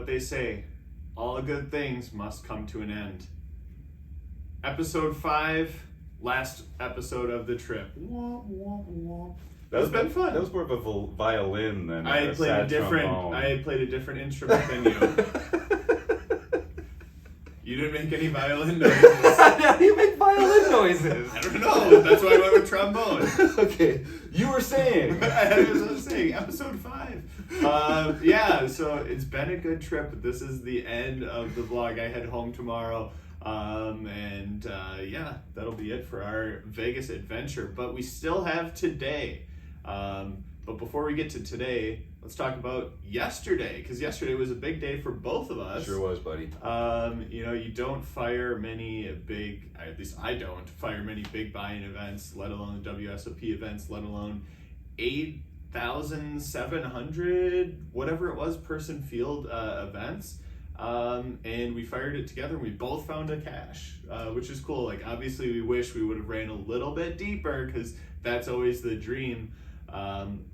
what they say. All good things must come to an end. Episode 5, last episode of the trip. It's been fun. That was more of a violin than I had played a different instrument than you. You didn't make any violin noises. How do you make violin noises? I don't know. That's why I went with trombone. Okay, you were saying. I was saying, episode 5. Yeah, so it's been a good trip. This is the end of the vlog. I head home tomorrow. Yeah, that'll be it for our Vegas adventure. But we still have today. But before we get to today, let's talk about yesterday, because yesterday was a big day for both of us. Sure was, buddy. You don't fire many big, at least I don't fire many big buy-in events, let alone WSOP events, let alone 8,700, whatever it was, person field events. And we fired it together and we both found a cache, which is cool. Like, obviously we wish we would have ran a little bit deeper, because that's always the dream.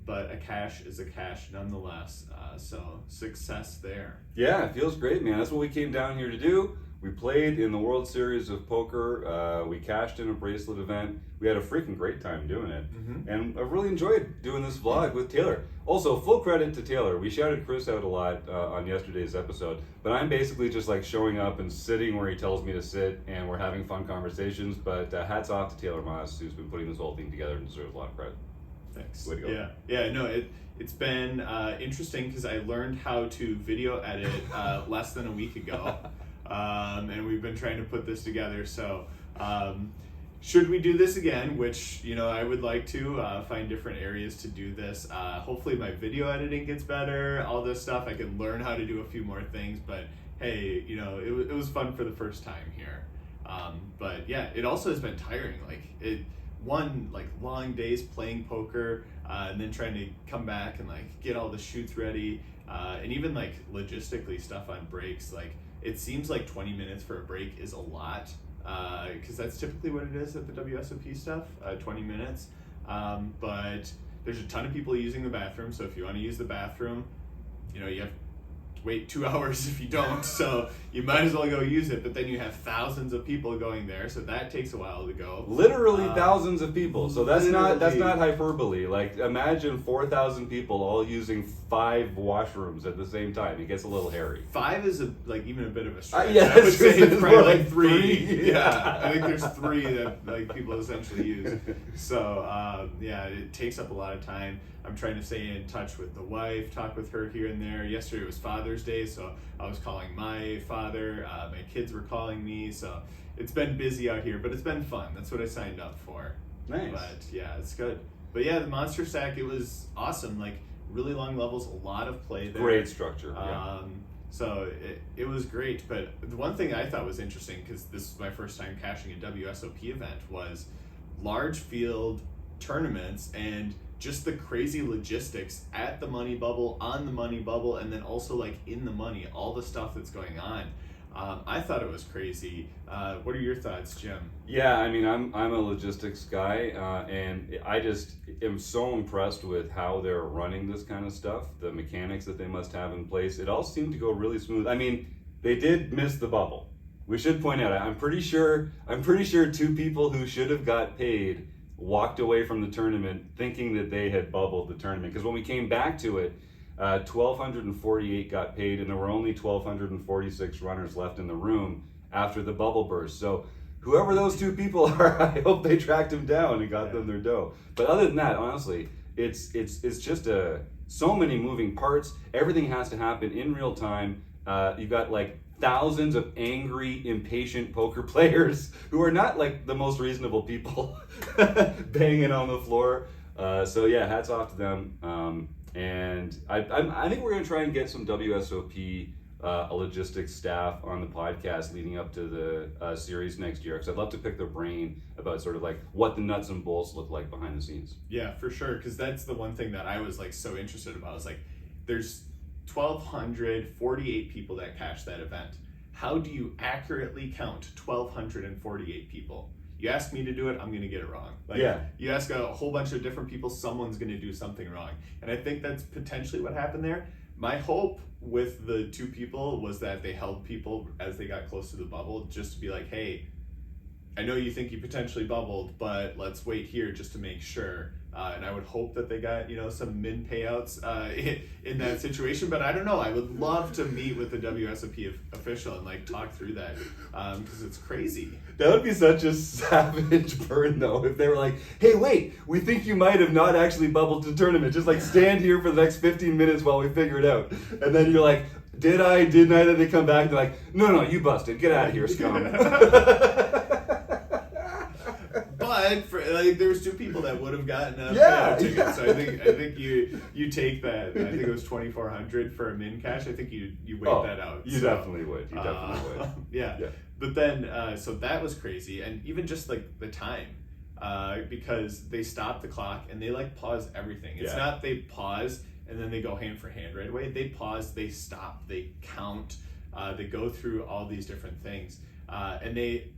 But a cache is a cache nonetheless. So success there. Yeah, it feels great, man. That's what we came down here to do. We played in the World Series of Poker. We cashed in a bracelet event. We had a freaking great time doing it. Mm-hmm. And I really enjoyed doing this vlog with Taylor. Also, full credit to Taylor. We shouted Chris out a lot on yesterday's episode, but I'm basically just like showing up and sitting where he tells me to sit, and we're having fun conversations. But hats off to Taylor Moss, who's been putting this whole thing together and deserves a lot of credit. Thanks. Way to go. Yeah. No, it's been interesting because I learned how to video edit less than a week ago, and we've been trying to put this together. So, should we do this again? Which I would like to find different areas to do this. Hopefully, my video editing gets better. All this stuff, I can learn how to do a few more things. But hey, it was fun for the first time here. But yeah, it also has been tiring. Long days playing poker, and then trying to come back and get all the shoots ready, and even logistically stuff on breaks. It seems like 20 minutes for a break is a lot, because that's typically what it is at the WSOP stuff, 20 minutes. But there's a ton of people using the bathroom, so if you want to use the bathroom, you have to wait 2 hours if you don't, so you might as well go use it. But then you have thousands of people going there, so that takes a while to go. Literally thousands of people. So that's not hyperbole. Imagine 4,000 people all using 5 washrooms at the same time. It gets a little hairy. 5 is even a bit of a stretch. Yeah, I would say it's probably more 3. Yeah, I think there's 3 that people essentially use. So it takes up a lot of time. I'm trying to stay in touch with the wife, talk with her here and there. Yesterday was Father's Day, so I was calling my father. My kids were calling me, so it's been busy out here, but it's been fun. That's what I signed up for. Nice. But yeah, it's good. But yeah, the Monster Stack, it was awesome. Really long levels, a lot of play there. Great structure. So it was great. But the one thing I thought was interesting, because this is my first time cashing a WSOP event, was large field tournaments and just the crazy logistics at the money bubble, on the money bubble, and then also in the money, all the stuff that's going on. I thought it was crazy. What are your thoughts, Jim? Yeah, I mean, I'm a logistics guy, and I just am so impressed with how they're running this kind of stuff, the mechanics that they must have in place. It all seemed to go really smooth. I mean, they did miss the bubble. We should point out, I'm pretty sure 2 people who should have got paid walked away from the tournament thinking that they had bubbled the tournament, because when we came back to it, 1,248 got paid, and there were only 1,246 runners left in the room after the bubble burst. So whoever those 2 people are, I hope they tracked them down and got them their dough. But other than that, honestly, it's just so many moving parts. Everything has to happen in real time. You've got thousands of angry, impatient poker players who are not the most reasonable people banging on the floor. So yeah, hats off to them. And I think we're going to try and get some WSOP logistics staff on the podcast leading up to the series next year, because I'd love to pick their brain about sort of what the nuts and bolts look like behind the scenes. Yeah, for sure, because that's the one thing that I was so interested about. I was there's 1,248 people that cashed that event. How do you accurately count 1,248 people? You ask me to do it, I'm going to get it wrong. You ask a whole bunch of different people, someone's going to do something wrong. And I think that's potentially what happened there. My hope with the two people was that they held people as they got close to the bubble, just to be like, hey, I know you think you potentially bubbled, but let's wait here just to make sure. And I would hope that they got, some min payouts in that situation. But I don't know. I would love to meet with the WSOP official and like talk through that because it's crazy. That would be such a savage burn, though, if they were like, hey, wait, we think you might have not actually bubbled to tournament. Just like stand here for the next 15 minutes while we figure it out. And then you're like, didn't I? Then they come back. They're like, no, you busted. Get out of here, scum. But there was two people that would have gotten a Yeah, ticket, yeah. so I think you take that. I think it was $2,400 for a min cash. I think you wait that out. You definitely would. You definitely would. Yeah. Yeah. But then so that was crazy, and even just like the time, because they stop the clock and they like pause everything. It's Yeah. not they pause and then they go hand for hand right away. They pause, they stop, they count, they go through all these different things, and they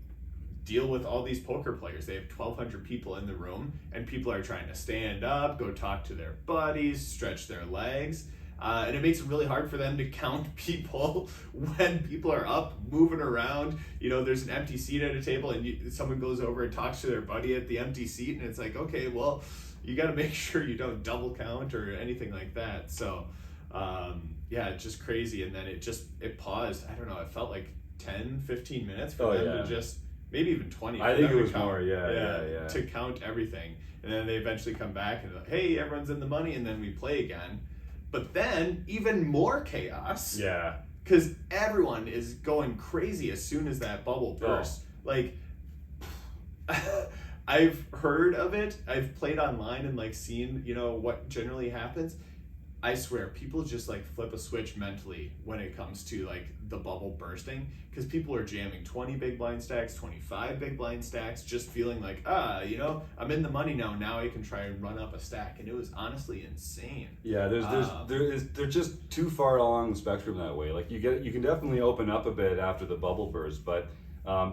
deal with all these poker players. They have 1,200 people in the room, and people are trying to stand up, go talk to their buddies, stretch their legs, and it makes it really hard for them to count people when people are up, moving around. There's an empty seat at a table, and someone goes over and talks to their buddy at the empty seat, and it's like, okay, well, you got to make sure you don't double count or anything like that. So, it's just crazy. And then it paused. I don't know, it felt like 10, 15 minutes for them to just, maybe even 20. I think it was more, yeah. To count everything. And then they eventually come back and like, hey, everyone's in the money, and then we play again. But then even more chaos. Yeah. Because everyone is going crazy as soon as that bubble bursts. Like, I've heard of it. I've played online and like seen, what generally happens. I swear, people just like flip a switch mentally when it comes to like the bubble bursting, because people are jamming 20 big blind stacks, 25 big blind stacks, just feeling like, I'm in the money now. Now I can try and run up a stack, and it was honestly insane. Yeah, they're just too far along the spectrum that way. Like you can definitely open up a bit after the bubble burst, but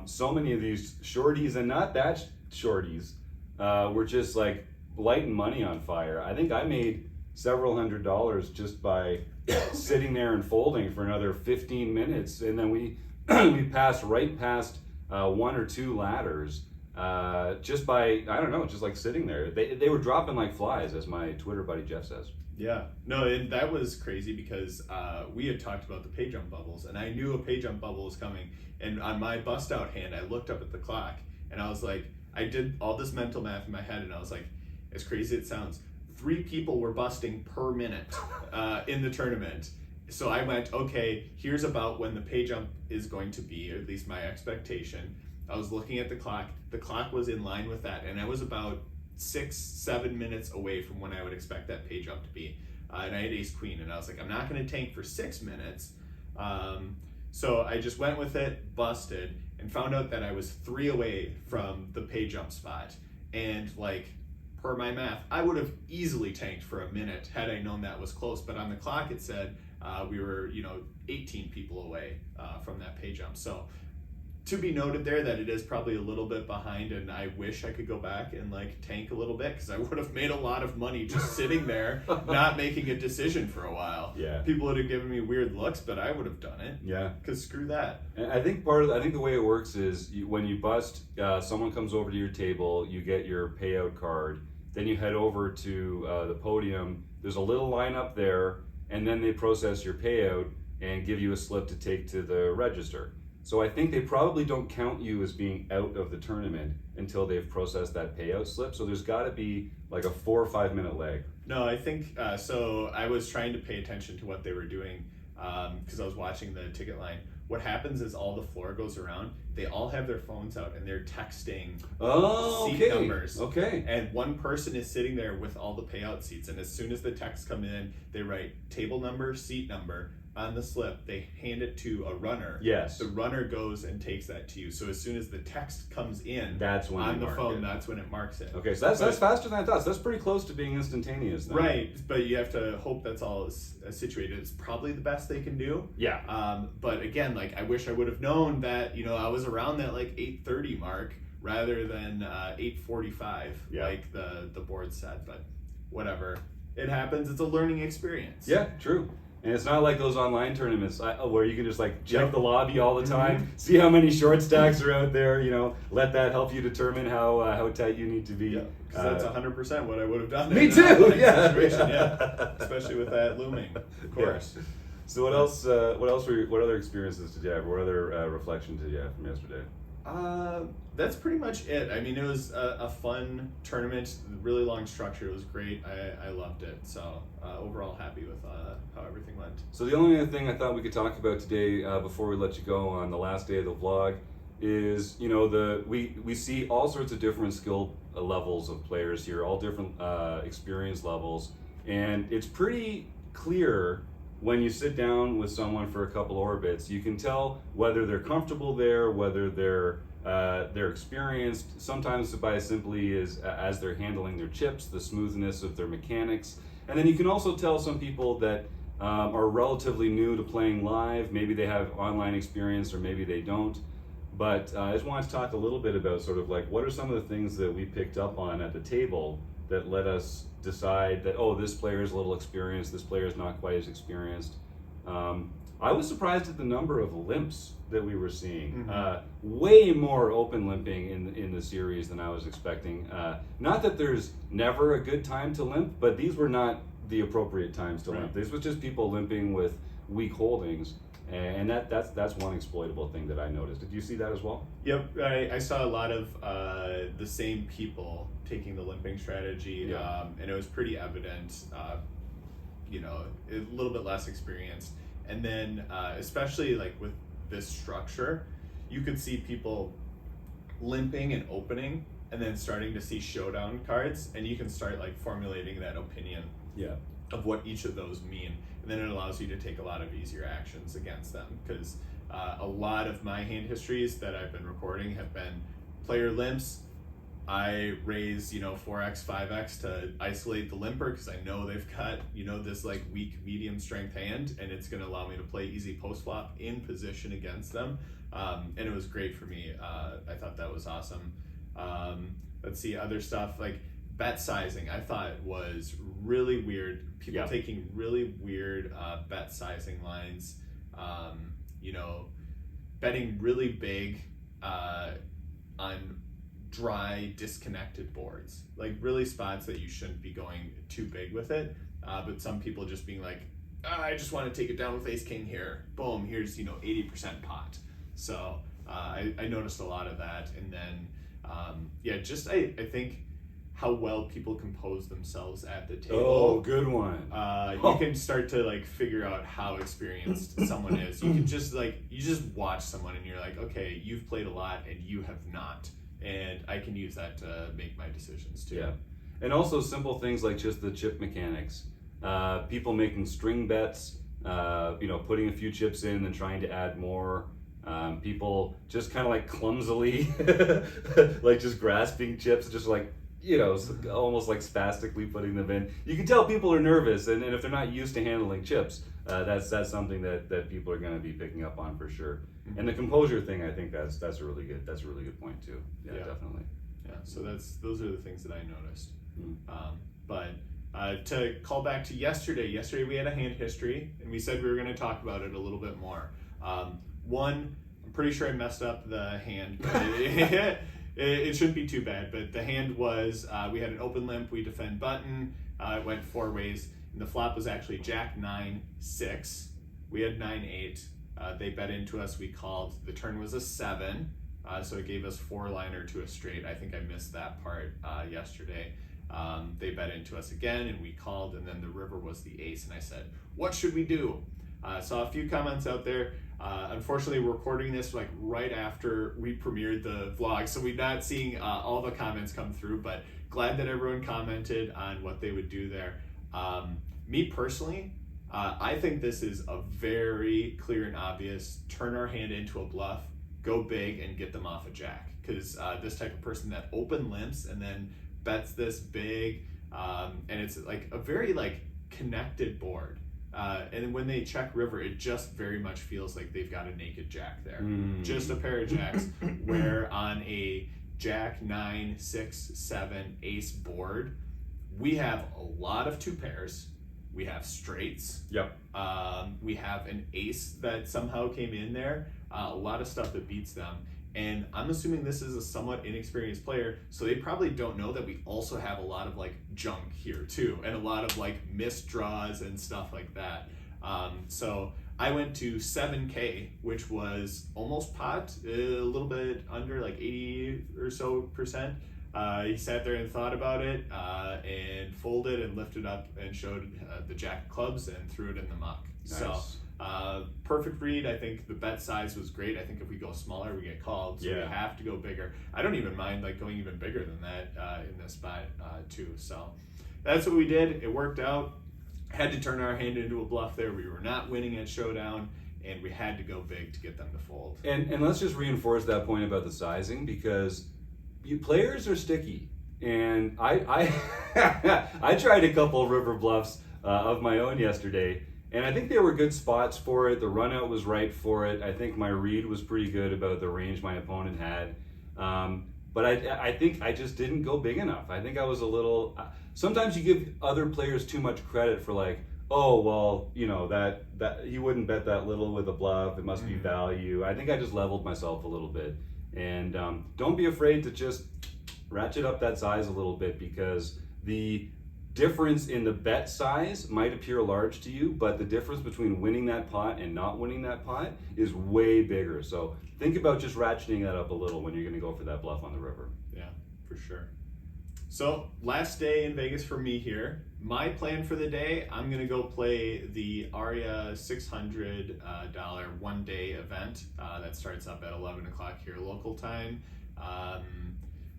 so many of these shorties, and not that shorties, were just like lighting money on fire. I think I made several $100s just by sitting there and folding for another 15 minutes, and then we passed right past one or two ladders just by, I don't know, just like sitting there. They were dropping like flies, as my Twitter buddy Jeff says. Yeah, no, and that was crazy because we had talked about the pay jump bubbles, and I knew a pay jump bubble was coming. And on my bust out hand, I looked up at the clock, and I was like, I did all this mental math in my head, and I was like, as crazy as it sounds, 3 people were busting per minute in the tournament. So I went, okay, here's about when the pay jump is going to be, or at least my expectation. I was looking at the clock. The clock was in line with that, and I was about 6-7 minutes away from when I would expect that pay jump to be. And I had ace queen, and I was like, I'm not going to tank for 6 minutes. So I just went with it, busted, and found out that I was 3 away from the pay jump spot. And like, per my math, I would have easily tanked for a minute had I known that was close. But on the clock, it said we were, 18 people away from that pay jump. So to be noted there that it is probably a little bit behind, and I wish I could go back and like tank a little bit, because I would have made a lot of money just sitting there not making a decision for a while. Yeah. People would have given me weird looks, but I would have done it. Yeah. Because screw that. And I think the way it works is when you bust, someone comes over to your table, you get your payout card, then you head over to the podium. There's a little line up there, and then they process your payout and give you a slip to take to the register. So I think they probably don't count you as being out of the tournament until they've processed that payout slip. So there's got to be like a 4 or 5 minute lag. No, I think so. I was trying to pay attention to what they were doing because I was watching the ticket line. What happens is all the floor goes around. They all have their phones out and they're texting seat numbers. Okay. And one person is sitting there with all the payout seats. And as soon as the texts come in, they write table number, seat number on the slip. They hand it to a runner. Yes. The runner goes and takes that to you. So as soon as the text comes in, that's when on the phone, that's when it marks it. Okay, so that's faster than I thought. So that's pretty close to being instantaneous then. Right, but you have to hope that's all situated. It's probably the best they can do. Yeah. But again, like, I wish I would have known that, I was around that like 8:30 mark rather than 8:45 like the board said. But whatever, it happens. It's a learning experience. Yeah, true. And it's not like those online tournaments where you can just like check Yep. the lobby all the time, see how many short stacks are out there. Let that help you determine how tight you need to be. Yeah, because that's 100% what I would have done. Me in too. an online Yeah. situation, yeah. Especially with that looming, of course. Yeah. So what else? What other experiences did you have? What other reflections did you have from yesterday? That's pretty much it. I mean, it was a fun tournament, really long structure. It was great. I loved it. So overall, happy with how everything went. So the only other thing I thought we could talk about today, before we let you go on the last day of the vlog, is we see all sorts of different skill levels of players here, all different experience levels, and it's pretty clear when you sit down with someone for a couple orbits. You can tell whether they're comfortable there, whether they're experienced. Sometimes by simply as they're handling their chips, the smoothness of their mechanics, and then you can also tell some people that are relatively new to playing live. Maybe they have online experience, or maybe they don't. But I just wanted to talk a little bit about sort of like what are some of the things that we picked up on at the table that let us decide that, oh, this player is a little experienced, this player is not quite as experienced. I was surprised at the number of limps that we were seeing. Way more open limping in the series than I was expecting. Not that there's never a good time to limp, but these were not the appropriate times to limp. This was just people limping with weak holdings. And that's one exploitable thing that I noticed. Did you see that as well? Yep, I saw a lot of the same people taking the limping strategy, and it was pretty evident. A little bit less experienced, and then especially like with this structure, you could see people limping and opening, and then starting to see showdown cards, and you can start like formulating that opinion of what each of those mean. And then it allows you to take a lot of easier actions against them, because a lot of my hand histories that I've been recording have been player limps. I raise 4x 5x to isolate the limper, because I know they've got this like weak medium strength hand, and it's going to allow me to play easy post flop in position against them, and it was great for me. I thought that was awesome. Let's see, other stuff like bet sizing, I thought was really weird. People taking really weird bet sizing lines, betting really big on dry, disconnected boards, like really spots that you shouldn't be going too big with it. But some people just being like, I just want to take it down with ace king here. Boom, here's 80% pot. So I noticed a lot of that, and then I think how well people compose themselves at the table. Oh, good one. You can start to like figure out how experienced someone is. You can just watch someone and you're like, okay, you've played a lot and you have not, and I can use that to make my decisions too. Yeah, and also simple things like just the chip mechanics. People making string bets, putting a few chips in and trying to add more. People just kind of like clumsily, like just grasping chips, just like, almost like spastically putting them in. You can tell people are nervous, and if they're not used to handling chips, that's something that people are going to be picking up on for sure. And the composure thing, I think that's a really good point too. Yeah, definitely. Yeah, so those are the things that I noticed. But to call back to yesterday we had a hand history, and we said we were going to talk about it a little bit more. One, I'm pretty sure I messed up the hand, but it shouldn't be too bad. But the hand was, we had an open limp, we defend button, it went 4 ways, and the flop was actually jack 9-6. We had 9-8. They bet into us, we called. The turn was a 7, so it gave us 4-liner to a straight. I think I missed that part yesterday. They bet into us again, and we called, and then the river was the ace, and I said, what should we do? Saw a few comments out there. Unfortunately, we're recording this like right after we premiered the vlog, so we're not seeing all the comments come through, but glad that everyone commented on what they would do there. Me personally, I think this is a very clear and obvious turn our hand into a bluff, go big, and get them off a jack, because this type of person that open limps and then bets this big, and it's like a very like connected board. And when they check river, it just very much feels like they've got a naked jack there. Just a pair of jacks, where on a jack 9-6-7 ace board, we have a lot of 2 pairs, We have straights. Yep. We have an ace that somehow came in there. A lot of stuff that beats them. And I'm assuming this is a somewhat inexperienced player, so they probably don't know that we also have a lot of like junk here too, and a lot of like missed draws and stuff like that. So I went to 7K, which was almost pot, a little bit under, like 80 or so percent. He sat there and thought about it, and folded and lifted up and showed the jack of clubs and threw it in the muck. Nice. So perfect read. I think the bet size was great. I think if we go smaller, we get called. So we have to go bigger. I don't even mind like going even bigger than that in this spot too. So that's what we did. It worked out. Had to turn our hand into a bluff there. We were not winning at showdown, and we had to go big to get them to fold. And let's just reinforce that point about the sizing, because players are sticky. And I I tried a couple river bluffs of my own yesterday, and I think they were good spots for it. The run out was right for it. I think my read was pretty good about the range my opponent had. But I think I just didn't go big enough. I think I was a little... Sometimes you give other players too much credit for like, oh, well, you know, that you wouldn't bet that little with a bluff. It must be value. I think I just leveled myself a little bit. And don't be afraid to just ratchet up that size a little bit, because the difference in the bet size might appear large to you, but the difference between winning that pot and not winning that pot is way bigger. So think about just ratcheting that up a little when you're going to go for that bluff on the river. Yeah, for sure. So last day in Vegas for me here. My plan for the day, I'm going to go play the Aria $600 one-day event that starts up at 11 o'clock here local time.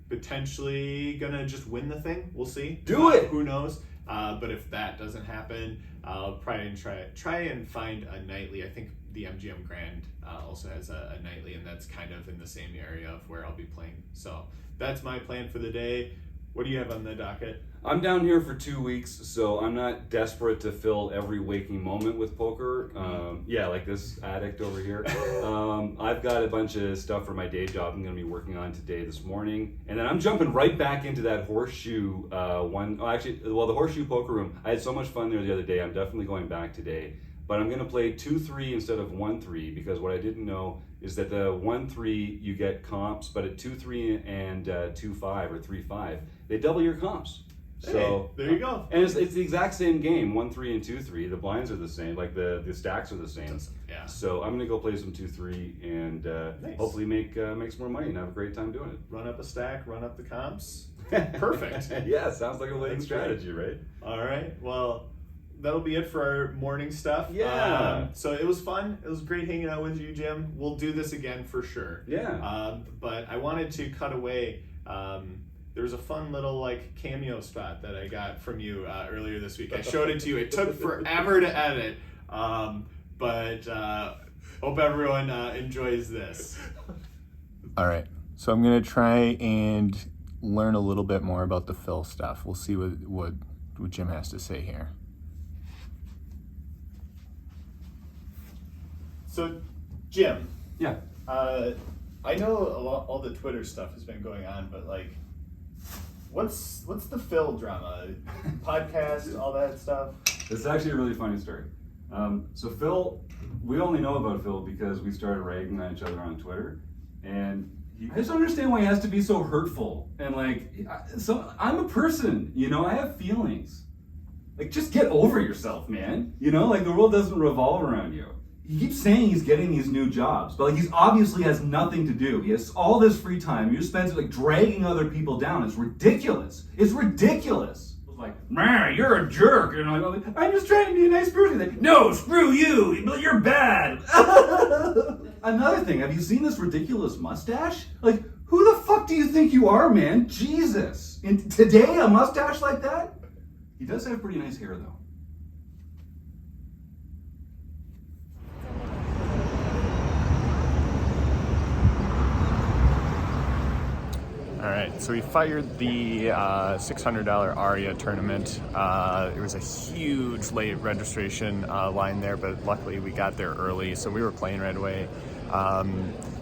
Potentially gonna just win the thing. We'll see. Do it. Who knows? But if that doesn't happen, I'll probably try and find a nightly. I think the MGM Grand also has a nightly, and that's kind of in the same area of where I'll be playing. So that's my plan for the day. What do you have on the docket? I'm down here for 2 weeks, so I'm not desperate to fill every waking moment with poker. Yeah, like this addict over here. I've got a bunch of stuff for my day job I'm going to be working on today, this morning. And then I'm jumping right back into that horseshoe the horseshoe poker room. I had so much fun there the other day. I'm definitely going back today. But I'm going to play 2-3 instead of 1-3, because what I didn't know is that the 1-3 you get comps, but at 2-3 and 2-5 or 3-5, they double your comps. Hey, so there you go. And it's the exact same game, 1-3 and 2-3. The blinds are the same, like the stacks are the same. Yeah. So I'm gonna go play some 2-3 and Nice. hopefully make some more money and have a great time doing it. Run up a stack, run up the comps. Perfect. Yeah, sounds like a winning That's strategy, right? All right. Well, that'll be it for our morning stuff. Yeah. So it was fun. It was great hanging out with you, Jim. We'll do this again for sure. Yeah. But I wanted to cut away. There was a fun little like cameo spot that I got from you earlier this week. I showed it to you. It took forever to edit, but hope everyone enjoys this. All right, so I'm gonna try and learn a little bit more about the fill stuff. We'll see what Jim has to say here. So, Jim. Yeah. I know all the Twitter stuff has been going on, but like, what's the Phil drama? Podcast, all that stuff? It's actually a really funny story. So Phil, we only know about Phil because we started ragging on each other on Twitter, and I just don't understand why he has to be so hurtful. And like, so I'm a person, you know, I have feelings. Like, just get over yourself, man. You know, like the world doesn't revolve around you. He keeps saying he's getting these new jobs, but like he's obviously has nothing to do. He has all this free time. He just spends it like dragging other people down. It's ridiculous. It's ridiculous. It's like, man, you're a jerk. And I'm just trying to be a nice person. Like, no, screw you. You're bad. Another thing, have you seen this ridiculous mustache? Like, who the fuck do you think you are, man? Jesus. And today, a mustache like that? He does have pretty nice hair, though. All right, so we fired the $600 Aria tournament. It was a huge late registration line there, but luckily we got there early, so we were playing right away.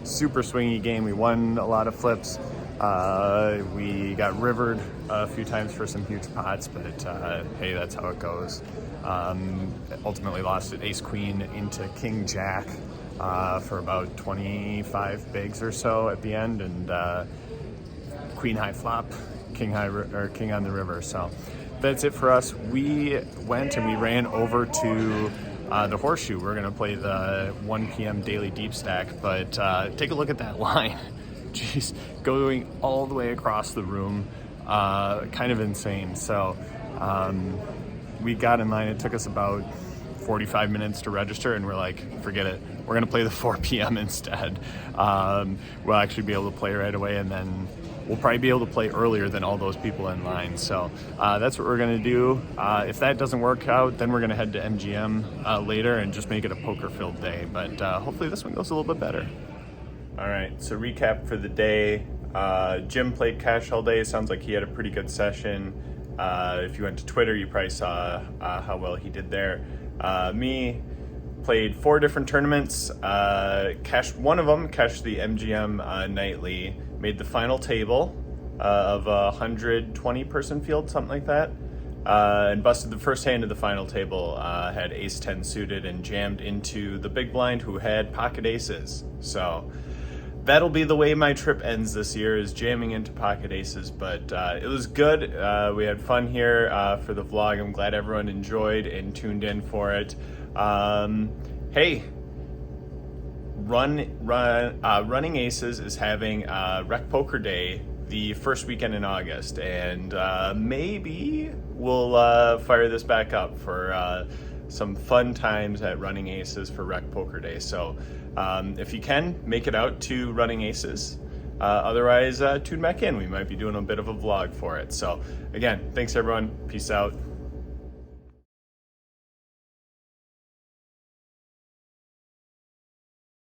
Super swingy game. We won a lot of flips. We got rivered a few times for some huge pots, but hey, that's how it goes. Ultimately lost at Ace Queen into King Jack for about 25 bigs or so at the end, and Queen High flop, King on the river. So that's it for us. We went and we ran over to the Horseshoe. We're gonna play the 1 p.m. daily deep stack, but take a look at that line. Jeez, going all the way across the room, kind of insane. So we got in line. It took us about 45 minutes to register, and we're like, forget it. We're gonna play the 4 p.m. instead. We'll actually be able to play right away, and then we'll probably be able to play earlier than all those people in line. So that's what we're gonna do. If that doesn't work out, then we're gonna head to MGM later and just make it a poker-filled day. But hopefully this one goes a little bit better. All right, so recap for the day. Jim played cash all day. Sounds like he had a pretty good session. If you went to Twitter, you probably saw how well he did there. Me played 4 different tournaments. Cashed one of them, cashed the MGM nightly. Made the final table of a 120 person field, something like that. And busted the first hand of the final table. Had ace 10 suited and jammed into the big blind who had pocket aces. So that'll be the way my trip ends this year, is jamming into pocket aces. But it was good. We had fun here for the vlog. I'm glad everyone enjoyed and tuned in for it. Hey, Running Aces is having Rec Poker Day the first weekend in August, and maybe we'll fire this back up for some fun times at Running Aces for Rec Poker Day. So if you can, make it out to Running Aces. Otherwise, tune back in. We might be doing a bit of a vlog for it. So again, thanks everyone. Peace out.